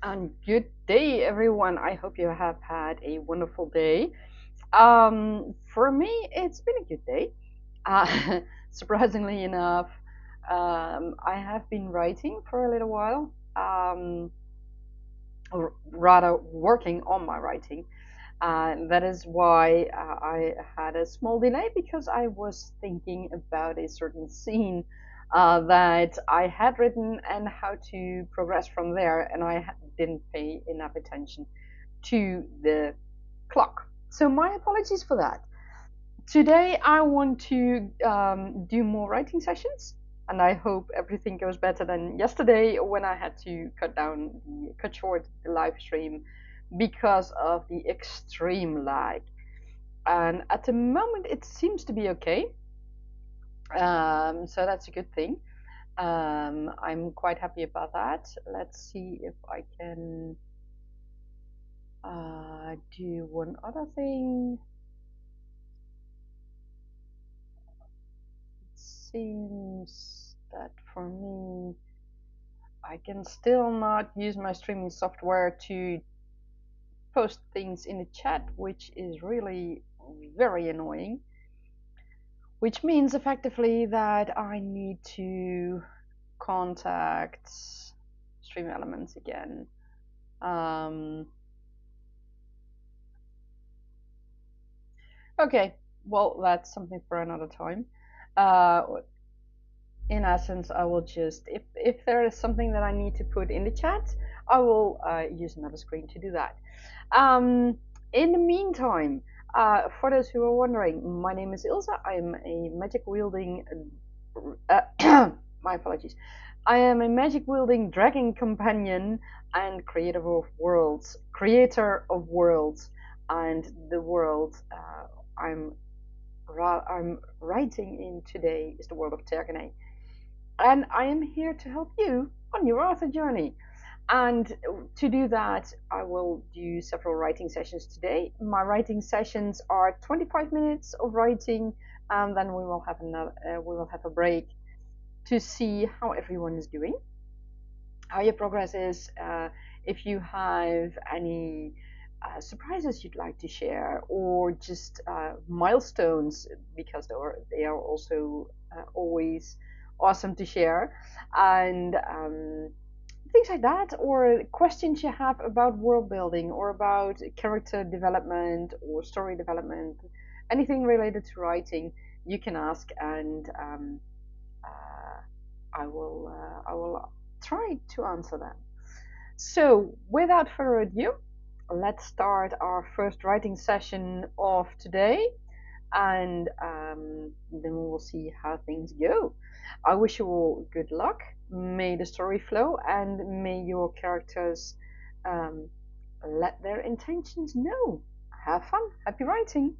And good day, everyone. I hope you have had a wonderful day. For me, it's been a good day. Surprisingly enough, I have been writing for a little while, or rather, working on my writing. That is why I had a small delay because I was thinking about a certain scene that I had written and how to progress from there, and I didn't pay enough attention to the clock. So, my apologies for that. Today, I want to do more writing sessions, and I hope everything goes better than yesterday when I had to cut short the live stream because of the extreme lag. And at the moment, it seems to be okay. So that's a good thing. I'm quite happy about that. Let's see if I can do one other thing. It seems that for me, I can still not use my streaming software to post things in the chat, which is really very annoying. Which means effectively that I need to contact Stream Elements again. Um, okay, well, that's something for another time. Uh, in essence, I will just, if there is something that I need to put in the chat, I will use another screen to do that. In the meantime, for those who are wondering, my name is Ilse. I am a magic wielding. My apologies. I am a magic wielding dragon companion and creator of worlds, and the world I'm I'm writing in today is the world of Tergaenae, and I am here to help you on your author journey. And to do that, I will do several writing sessions today. My writing sessions are 25 minutes of writing, and then we will have a break to see how everyone is doing, how your progress is, if you have any surprises you'd like to share, or just milestones, because they are also always awesome to share, and things like that, or questions you have about world building, or about character development, or story development, anything related to writing, you can ask, and uh, I will try to answer them. So, without further ado, let's start our first writing session of today, and then we will see how things go. I wish you all good luck. May the story flow, and may your characters um, let their intentions know. Have fun. Happy writing.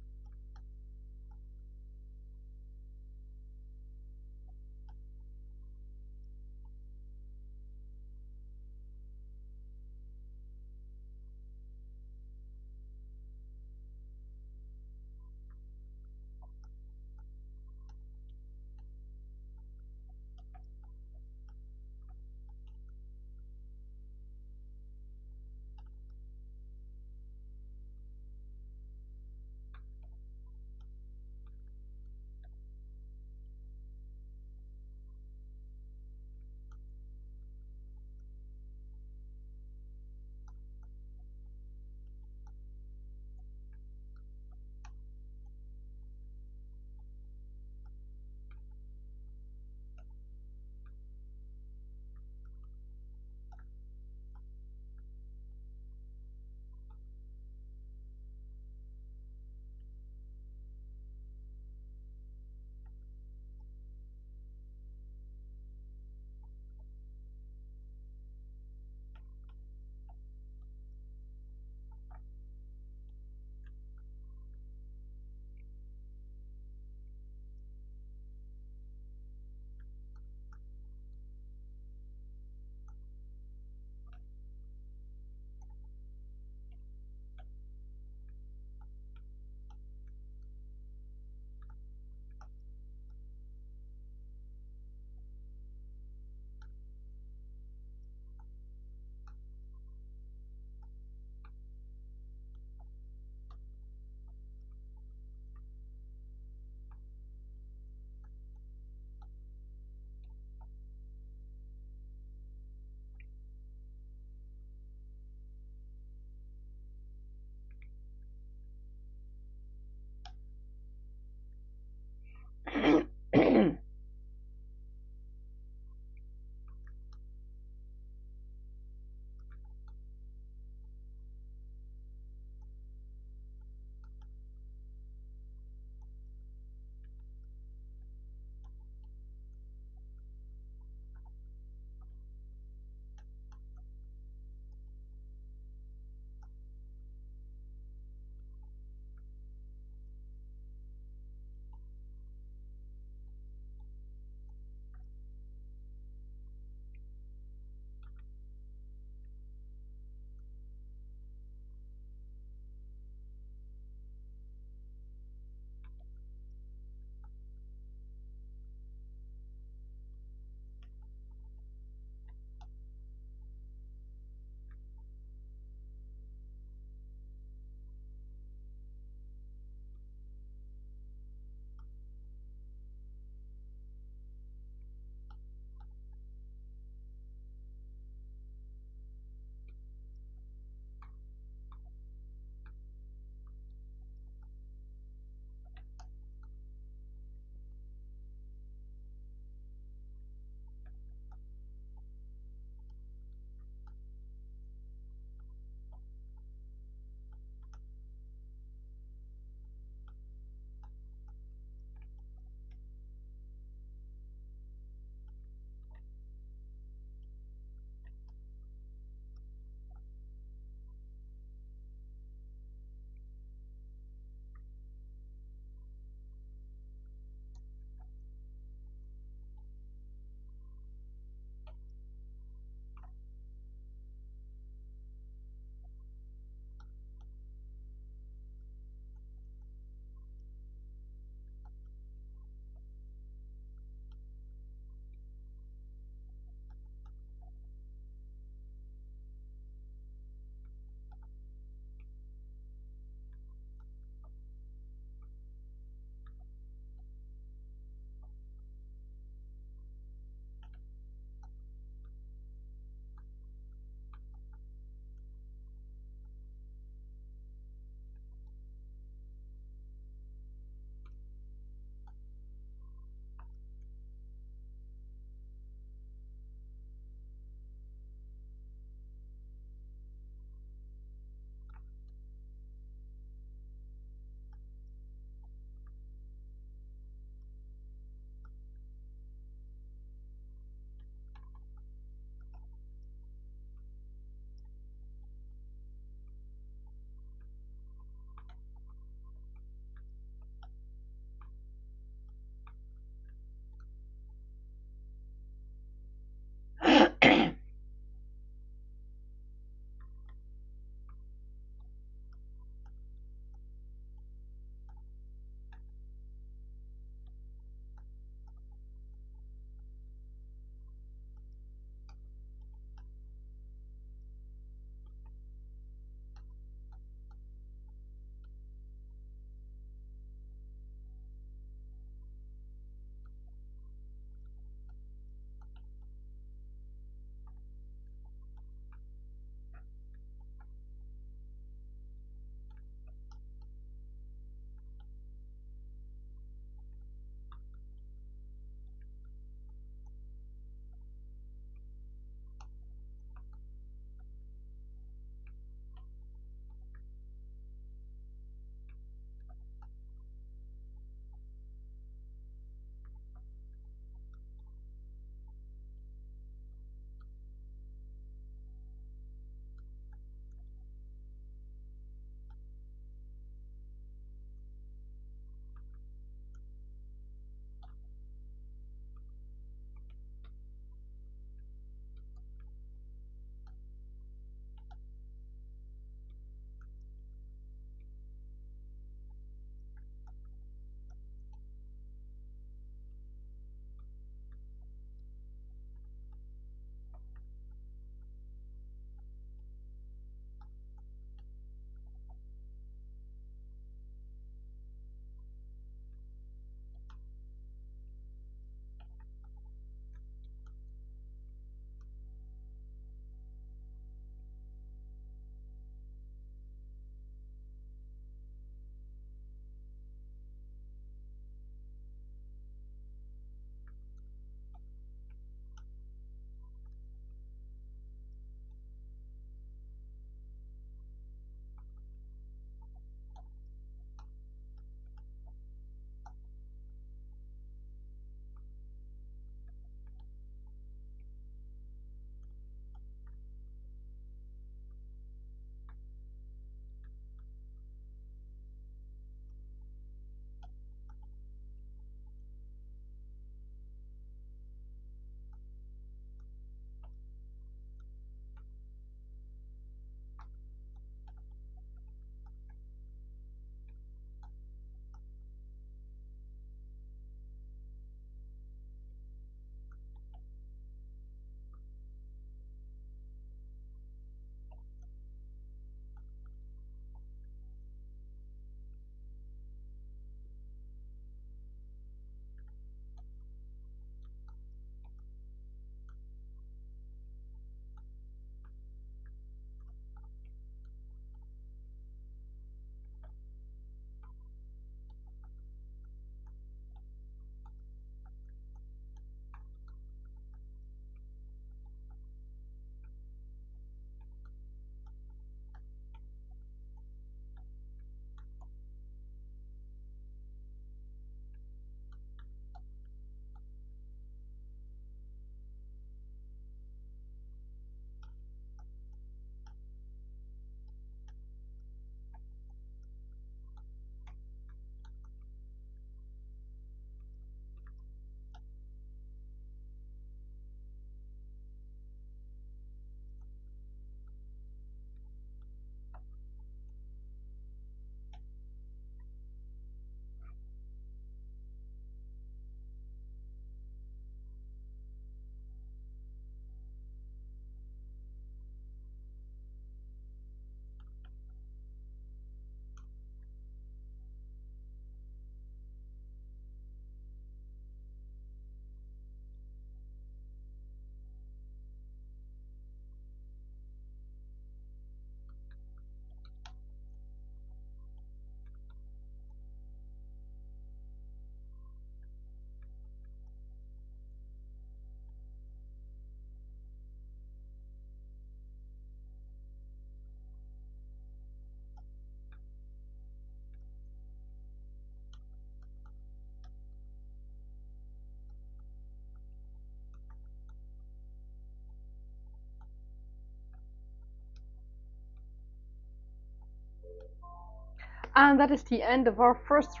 And that is the end of our first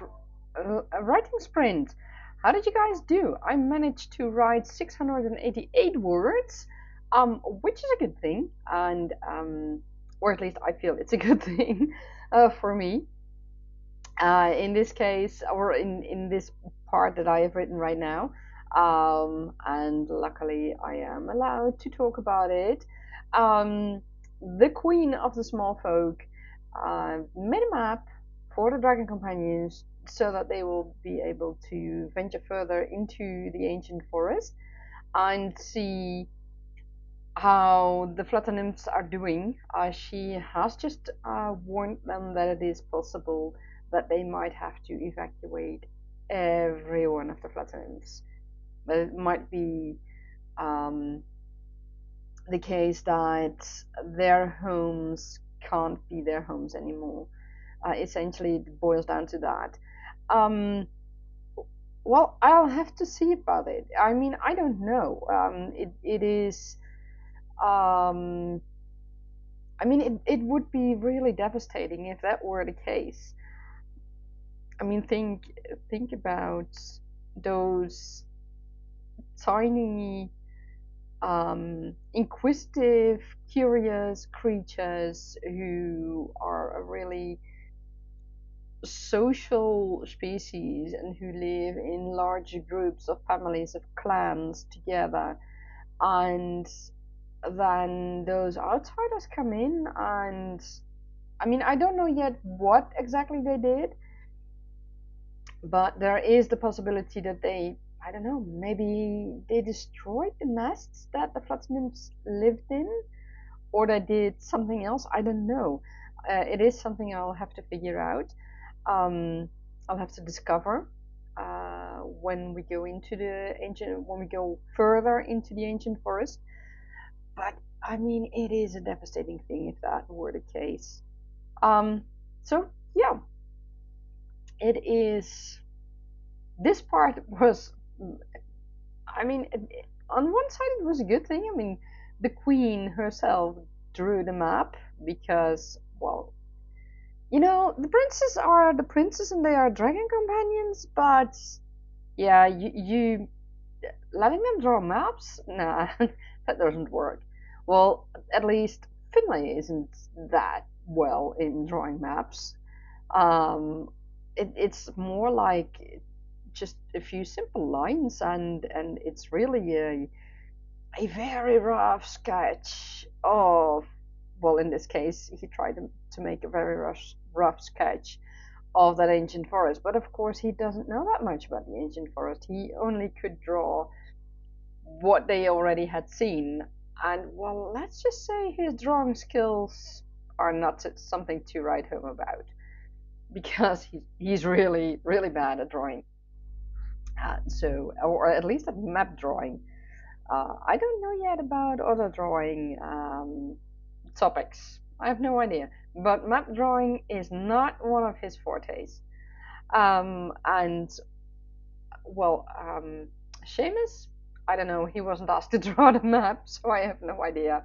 writing sprint. How did you guys do? I managed to write 688 words, which is a good thing, and or at least I feel it's a good thing for me. In this case, or in this part that I have written right now, and luckily I am allowed to talk about it. The Queen of the Small Folk made a map for the dragon companions so that they will be able to venture further into the ancient forest and see how the flutter nymphs are doing. She has just warned them that it is possible that they might have to evacuate every one of the flutter nymphs. But it might be the case that their homes can't be their homes anymore. Essentially, it boils down to that. Well, I'll have to see about it. I mean, I don't know. It is. I mean, it would be really devastating if that were the case. I mean, think about those tiny, inquisitive, curious creatures who are a really social species and who live in large groups of families of clans together, and then those outsiders come in, and I mean, I don't know yet what exactly they did, but there is the possibility that they, I don't know, maybe they destroyed the nests that the flood nymphs lived in, or they did something else. I don't know. It is something I'll have to figure out. I'll have to discover when we go into the ancient, when we go further into the ancient forest. But I mean, it is a devastating thing if that were the case. So yeah, it is. This part was, I mean, on one side it was a good thing. I mean, the queen herself drew the map because, well, you know, the princes are the princes and they are dragon companions, but yeah, you letting them draw maps? Nah, that doesn't work. Well, at least Finlay isn't that well in drawing maps. It's more like just a few simple lines, and it's really a very rough sketch of, well, in this case, he tried to make a very rough sketch of that ancient forest. But of course, he doesn't know that much about the ancient forest. He only could draw what they already had seen. And, well, let's just say his drawing skills are not something to write home about, because he's really, really bad at drawing. So, or at least at map drawing. I don't know yet about other drawing topics. I have no idea. But map drawing is not one of his fortes. And, well, Seamus, I don't know, he wasn't asked to draw the map, so I have no idea.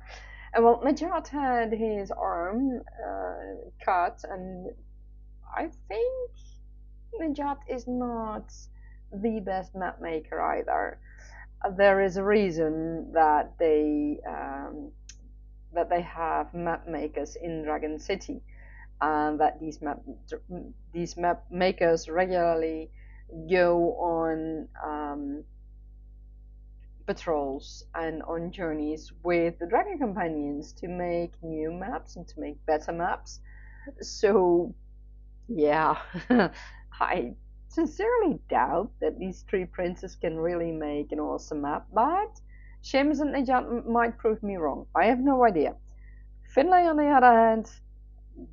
And, well, Nejat had his arm cut, and I think Nejat is not the best map maker either. There is a reason that they have map makers in Dragon City, and that these map makers regularly go on patrols and on journeys with the Dragon Companions to make new maps and to make better maps. So yeah, I sincerely doubt that these three princes can really make an awesome map, but Seamus and Nejat might prove me wrong. I have no idea. Finlay, on the other hand,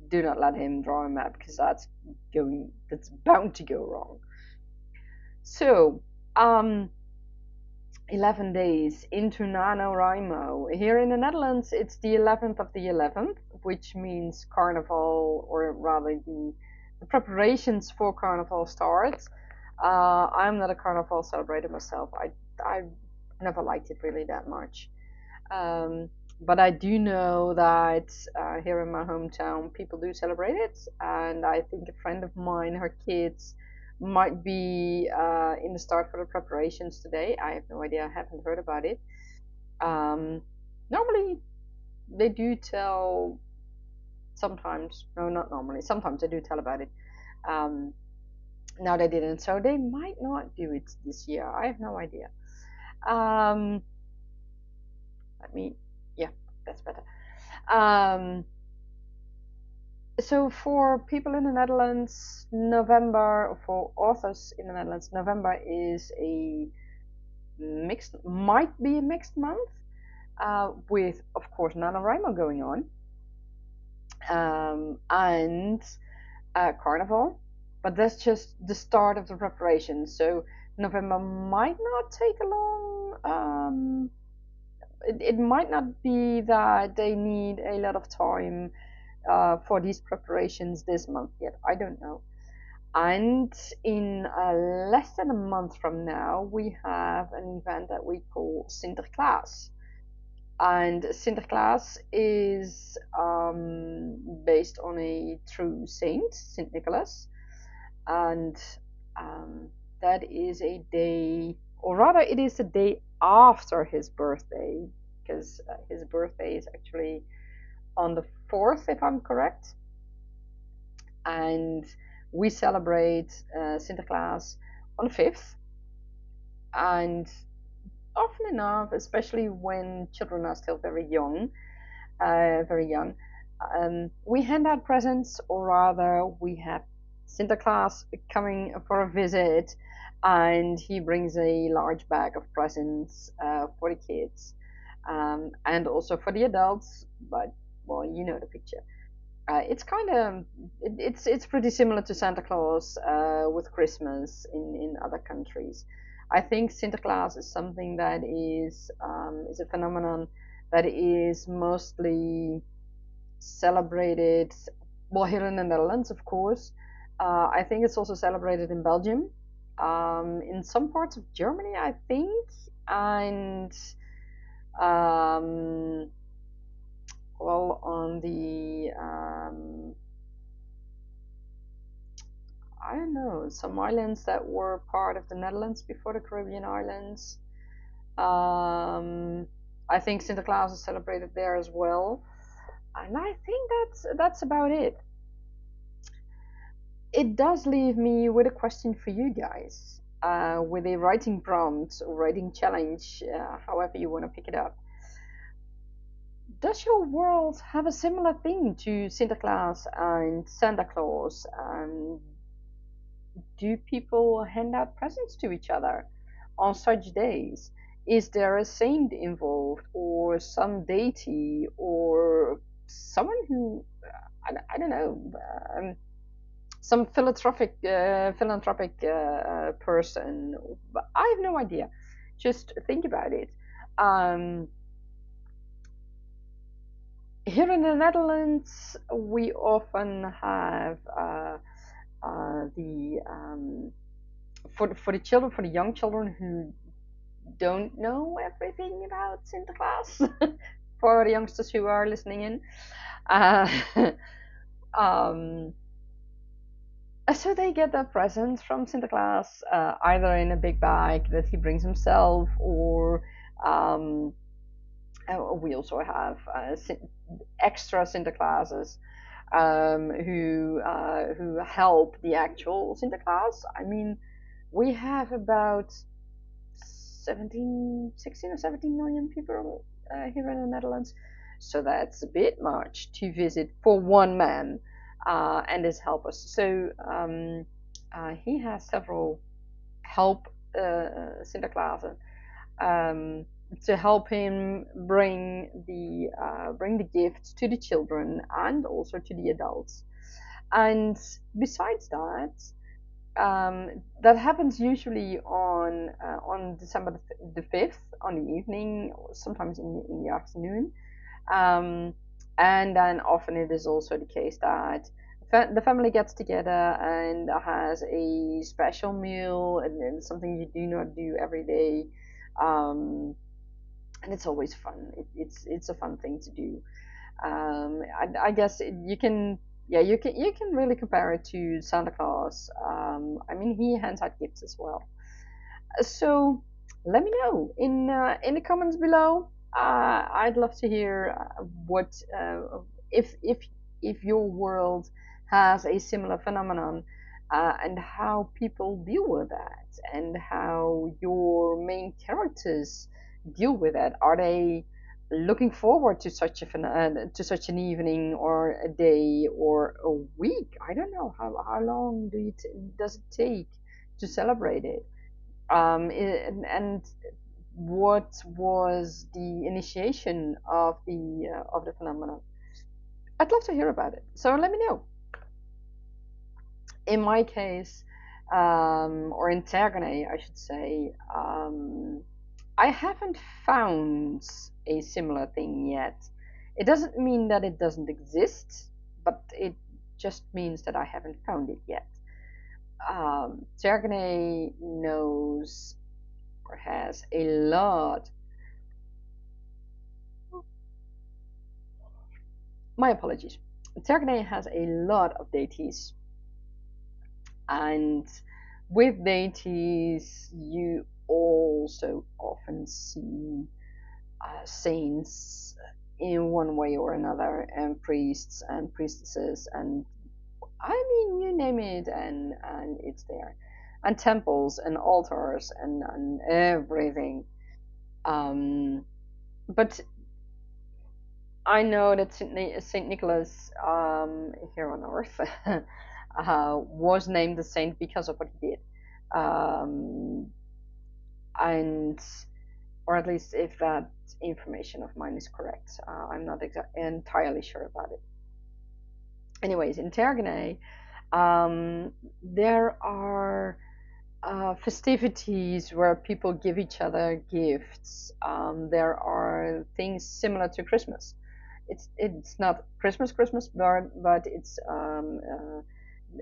do not let him draw a map, because that's bound to go wrong. So, 11 days into NaNoWriMo. Here in the Netherlands, it's the 11th of the 11th, which means Carnival, or rather the preparations for Carnival starts. I'm not a Carnival celebrator myself. I never liked it really that much. But I do know that here in my hometown, people do celebrate it, and I think a friend of mine, her kids, might be in the start for the preparations today. I have no idea. I haven't heard about it. Um, Normally, they do tell. Sometimes, no, not normally. Sometimes they do tell about it. Um, Now they didn't, so they might not do it this year. I have no idea. Um, Let me, yeah, that's better. Um, so for people in the Netherlands, November, for authors in the Netherlands, November is a mixed, might be a mixed month, with, of course, NaNoWriMo going on, and Carnival. But that's just the start of the preparation. So November might not take a long. It might not be that they need a lot of time for these preparations this month yet. I don't know. And in less than a month from now, we have an event that we call Sinterklaas. And Sinterklaas is based on a true saint, Saint Nicholas. And um, that is a day, or rather, it is the day after his birthday, because his birthday is actually on the 4th, if I'm correct. And we celebrate Sinterklaas on the 5th. And often enough, especially when children are still very young, we hand out presents, or rather, we have Sinterklaas coming for a visit, and he brings a large bag of presents for the kids, and also for the adults. But well, you know the picture. It's kind of it's pretty similar to Santa Claus with Christmas in other countries. I think Sinterklaas is something that is a phenomenon that is mostly celebrated, well, here in the Netherlands, of course. I think it's also celebrated in Belgium, in some parts of Germany, I think, and um, well, on the I don't know, some islands that were part of the Netherlands before the Caribbean islands. Um, I think Sinterklaas is celebrated there as well, and I think that's about it. It does leave me with a question for you guys, with a writing prompt or writing challenge, however you want to pick it up. Does your world have a similar thing to Sinterklaas and Santa Claus? Do people hand out presents to each other on such days? Is there a saint involved, or some deity, or someone who I don't know, some philanthropic person? But I have no idea. Just think about it. Um, Here in the Netherlands, we often have the for the children, for the young children who don't know everything about Sinterklaas, for the youngsters who are listening in. Uh, um, so they get their presents from Sinterklaas, either in a big bag that he brings himself, or um, we also have extra Sinterklaases who help the actual Sinterklaas. I mean, we have about 16 or 17 million people here in the Netherlands, so that's a bit much to visit for one man and his helpers. So he has several help Sinterklaasen um, to help him bring the gifts to the children and also to the adults. And besides that, that happens usually on December the 5th, on the evening, or sometimes in the afternoon. Um, and then often it is also the case that the family gets together and has a special meal, and something you do not do every day. Um, and it's always fun. It's a fun thing to do. I guess you can, yeah, you can really compare it to Santa Claus. I mean, he hands out gifts as well. So let me know in the comments below. I'd love to hear what if your world has a similar phenomenon, and how people deal with that, and how your main characters deal with that. Are they looking forward to such to such an evening or a day or a week? I don't know how long does it take to celebrate it, and what was the initiation of the phenomenon? I'd love to hear about it. So let me know. In my case, or in Tergaenae, I should say, I haven't found a similar thing yet. It doesn't mean that it doesn't exist, but it just means that I haven't found it yet. Tergaenae knows or has a lot. My apologies. Tergaenae has a lot of deities, and with deities, you also often see saints in one way or another, and priests and priestesses, and I mean, you name it, and it's there, and temples and altars and everything. But I know that Saint Nicholas, here on Earth, was named a saint because of what he did, um, and or at least if that information of mine is correct, I'm not entirely sure about it. Anyways, in Tergaenae, there are festivities where people give each other gifts. There are things similar to Christmas. It's not Christmas, but it's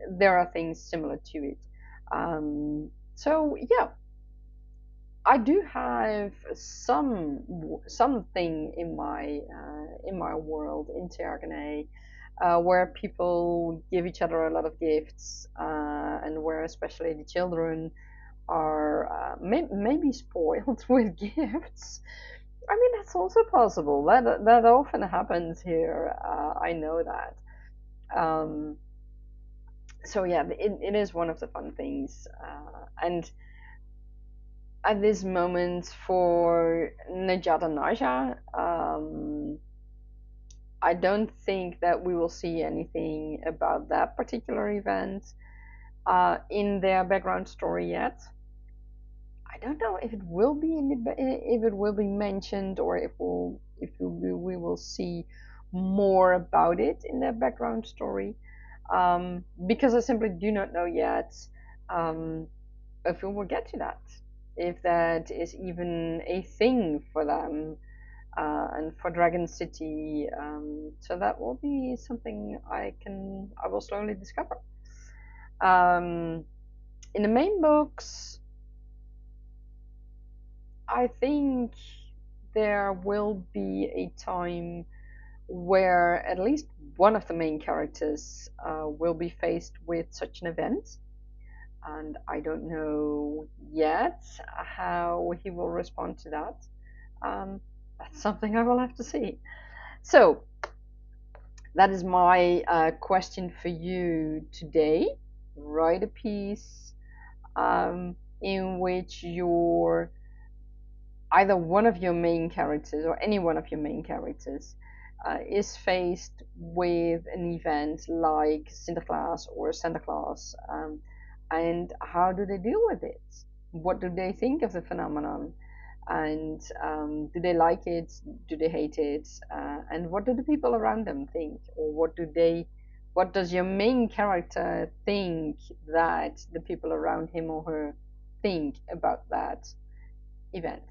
there are things similar to it. So yeah, I do have something in my world in Tergaenae, where people give each other a lot of gifts, and where especially the children are maybe spoiled with gifts. I mean, that's also possible. That often happens here. I know that. Um, so yeah, it is one of the fun things. And at this moment for Nejat and Nasya, I don't think that we will see anything about that particular event in their background story yet. I don't know if it will be if it will be mentioned, or we will see more about it in their background story, because I simply do not know yet if we will get to that, if that is even a thing for them, and for Dragon City. So that will be something I will slowly discover. In the main books, I think there will be a time where at least one of the main characters will be faced with such an event, and I don't know yet how he will respond to that. That's something I will have to see. So that is my question for you today. Write a piece in which your either one of your main characters or any one of your main characters is faced with an event like Sinterklaas or Santa Claus, and how do they deal with it? What do they think of the phenomenon? And do they like it? Do they hate it? And what do the people around them think? Or what does your main character think that the people around him or her think about that event?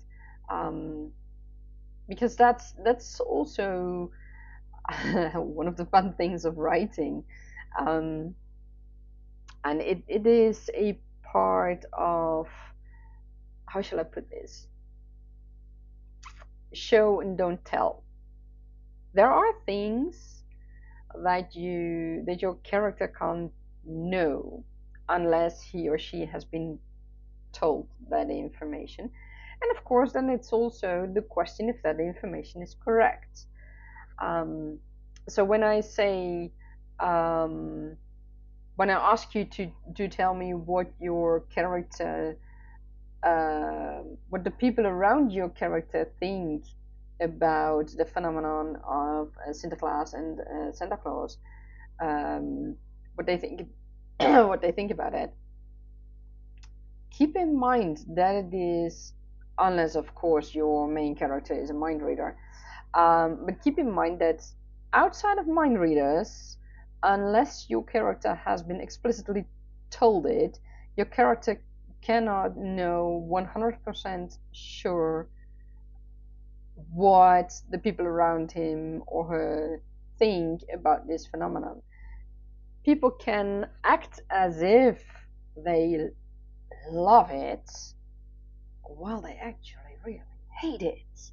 Because that's also one of the fun things of writing, and it is a part of, how shall I put this? show and don't tell. There are things that your character can't know unless he or she has been told that information. And of course, then it's also the question if that information is correct. So when I say, when I ask you to tell me what your character, what the people around your character think about the phenomenon of Sinterklaas and Santa Claus, what they think, what they think about it. Keep in mind that it is, unless of course your main character is a mind reader, but keep in mind that outside of mind readers, unless your character has been explicitly told it, your character cannot know 100% sure what the people around him or her think about this phenomenon. People can act as if they love it while they actually really hate it.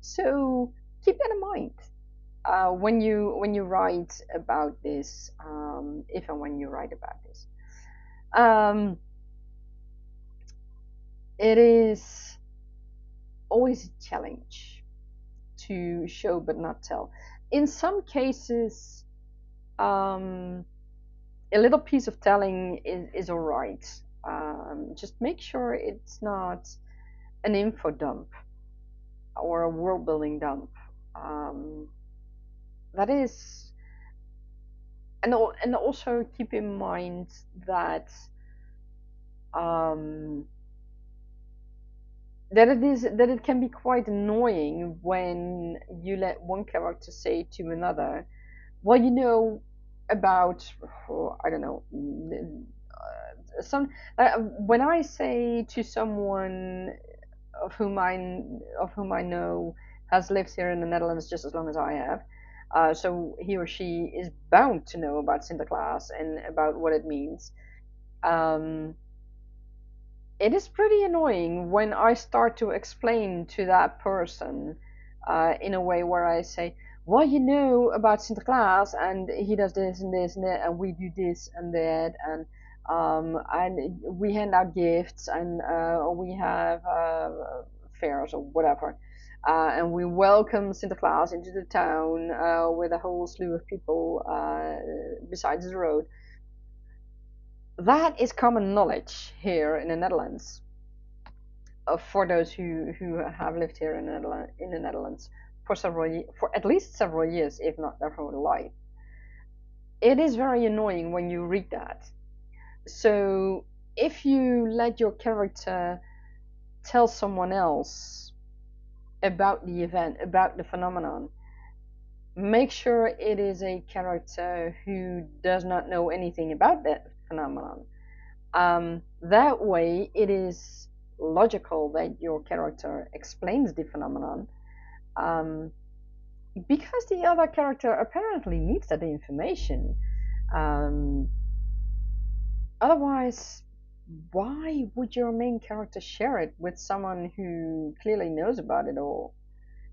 So keep that in mind when you write about this, if and when you write about this. It is always a challenge to show but not tell. In some cases, a little piece of telling is all right. Just make sure it's not an info dump or a world building dump. That is, and also keep in mind that that it can be quite annoying when you let one character say to another, well, you know about, oh, I don't know, some when I say to someone of whom I know has lived here in the Netherlands just as long as I have, so he or she is bound to know about Sinterklaas and about what it means. It is pretty annoying when I start to explain to that person in a way where I say, well, you know about Sinterklaas, and he does this and this and that, and we do this and that, and we hand out gifts, and we have fairs or whatever, and we welcome Sinterklaas into the town with a whole slew of people besides the road. That is common knowledge here in the Netherlands. For those who have lived here in the Netherlands for for at least several years, if not their whole life. It is very annoying when you read that. So if you let your character tell someone else about the event, about the phenomenon, make sure it is a character who does not know anything about that phenomenon. That way, it is logical that your character explains the phenomenon, because the other character apparently needs that information. Otherwise, why would your main character share it with someone who clearly knows about it all?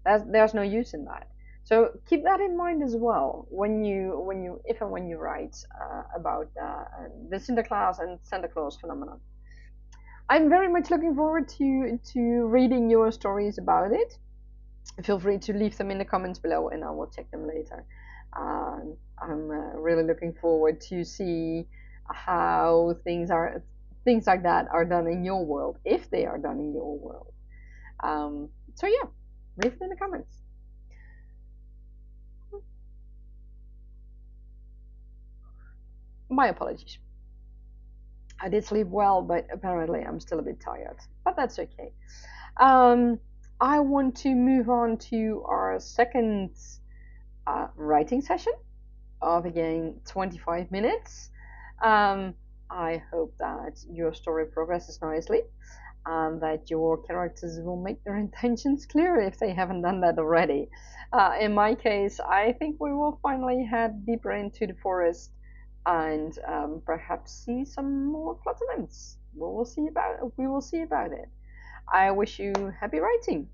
There's no use in that. So keep that in mind as well when you if and when you write about the Sinterklaas and Santa Claus phenomenon. I'm very much looking forward to reading your stories about it. Feel free to leave them in the comments below, and I will check them later. I'm really looking forward to see how things like that are done in your world, if they are done in your world. So yeah, leave them in the comments. My apologies. I did sleep well, but apparently I'm still a bit tired. But that's okay. I want to move on to our second writing session of again 25 minutes. I hope that your story progresses nicely and that your characters will make their intentions clear if they haven't done that already. In my case, I think we will finally head deeper into the forest and perhaps see some more plot events. We will see about it. I wish you happy writing.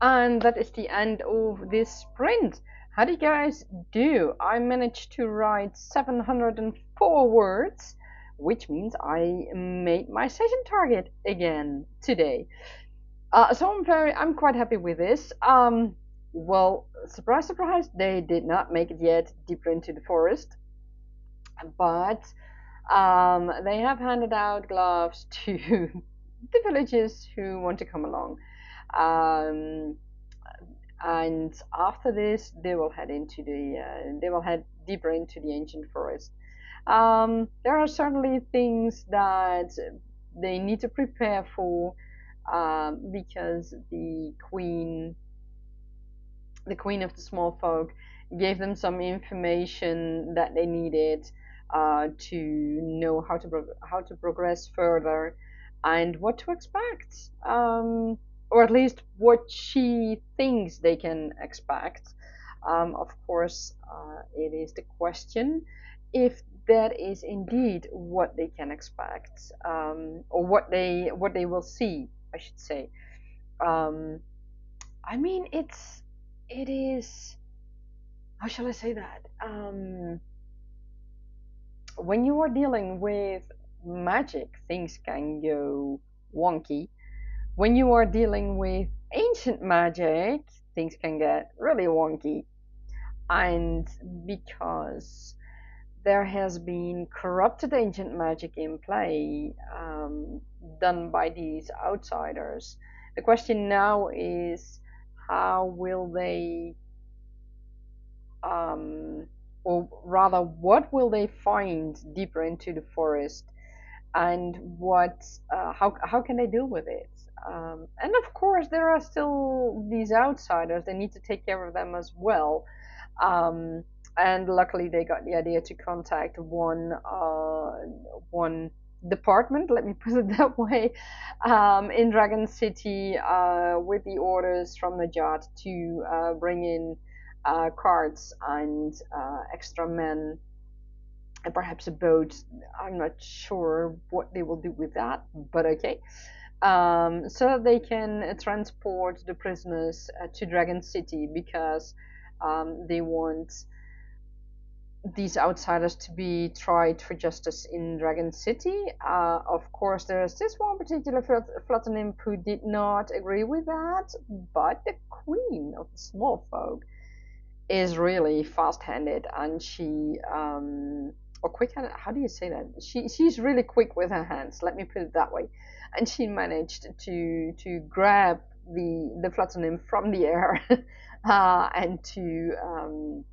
And that is the end of this sprint. How did you guys do? I managed to write 704 words, which means I made my session target again today. So I'm quite happy with this. Well, surprise, surprise, they did not make it yet deeper into the forest, but they have handed out gloves to the villagers who want to come along. Um, and after this, they will head deeper into the ancient forest. There are certainly things that they need to prepare for, because the queen of the small folk, gave them some information that they needed to know how to progress further and what to expect, or at least what she thinks they can expect. Of course, it is the question if that is indeed what they can expect, or what they will see, I should say. Um, I mean, it is, how shall I say that? When you are dealing with magic, things can go wonky. When you are dealing with ancient magic, things can get really wonky. And because there has been corrupted ancient magic in play, done by these outsiders, the question now is, how will they, or rather, what will they find deeper into the forest, and how can they deal with it? And of course, there are still these outsiders. They need to take care of them as well. Um, and luckily, they got the idea to contact one department, let me put it that way, in Dragon City, with the orders from Nejat to bring in carts and extra men and perhaps a boat. I'm not sure what they will do with that, but okay. So they can transport the prisoners to Dragon City, because they want these outsiders to be tried for justice in Dragon City. Of course, there's this one particular Flutter nymph who did not agree with that, but the queen of the small folk is really fast-handed, and or quick-handed. How do you say that? She's really quick with her hands. Let me put it that way. And she managed to grab the Flutter nymph from the air, and to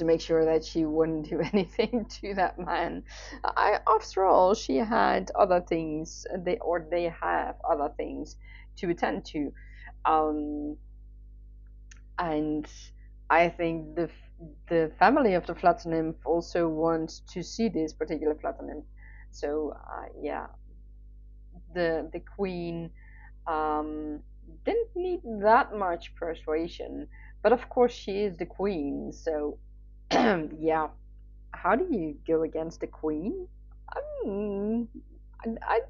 make sure that she wouldn't do anything to that man. After all, she had other things. They have other things to attend to, um, and I think the family of the Flutter nymph also wants to see this particular Flutter nymph. So yeah, the queen didn't need that much persuasion, but of course she is the queen. So yeah, how do you go against the queen? Um,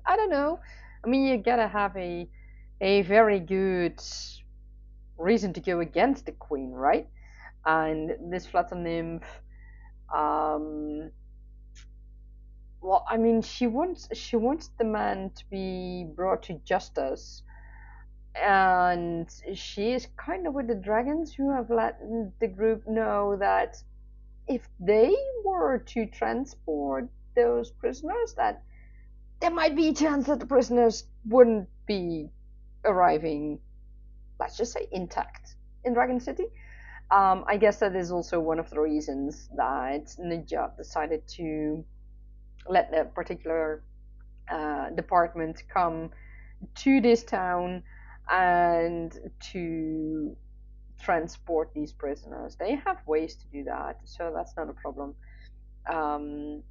I don't know. I mean, you gotta have a very good reason to go against the queen, right? And this Flutter nymph, um, well, I mean, she wants the man to be brought to justice, and she is kind of with the dragons, who have let the group know that if they were to transport those prisoners, that there might be a chance that the prisoners wouldn't be arriving, let's just say, intact in Dragon City. I guess that is also one of the reasons that Nejat decided to let that particular department come to this town and to transport these prisoners. They have ways to do that, so that's not a problem. Um,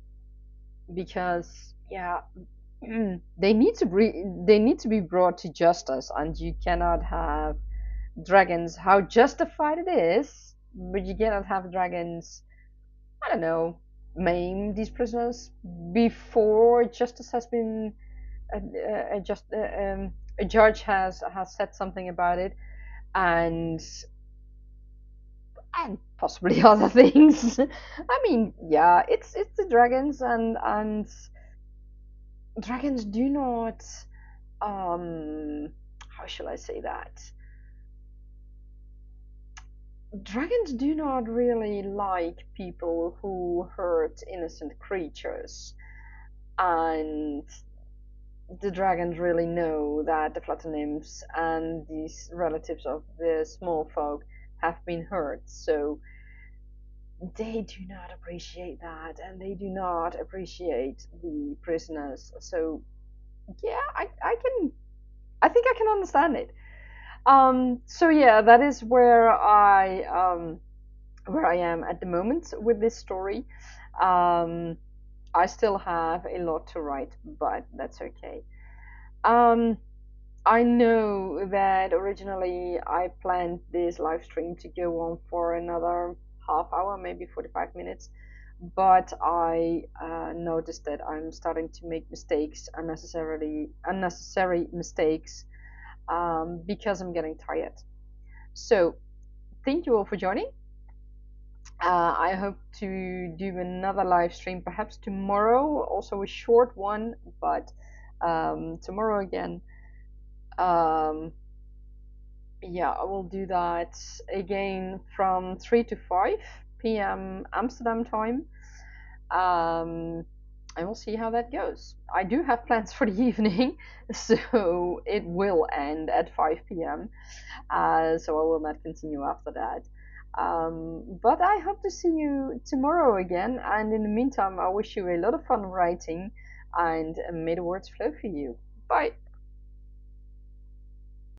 because yeah, they need to be brought to justice, and you cannot have dragons. How justified it is, but you cannot have dragons, I don't know, maim these prisoners before justice has been just a judge has said something about it. and possibly other things. I mean, yeah, it's the dragons, and dragons do not how shall I say that? Dragons do not really like people who hurt innocent creatures, and the dragons really know that the flutter nymphs and these relatives of the small folk have been hurt, so they do not appreciate that, and they do not appreciate the prisoners. So yeah, I think I can understand it. So yeah, that is where I am at the moment with this story. Um, I still have a lot to write, but that's okay. Um, I know that originally I planned this live stream to go on for another half hour, maybe 45 minutes, but I noticed that I'm starting to make mistakes, unnecessary mistakes, because I'm getting tired. So thank you all for joining. I hope to do another live stream, perhaps tomorrow, also a short one, but tomorrow again. Um, yeah, I will do that again from 3 to 5 p.m. Amsterdam time. I will see how that goes. I do have plans for the evening, so it will end at 5 p.m. So I will not continue after that. But I hope to see you tomorrow again. And in the meantime, I wish you a lot of fun writing, and may the words flow for you. Bye.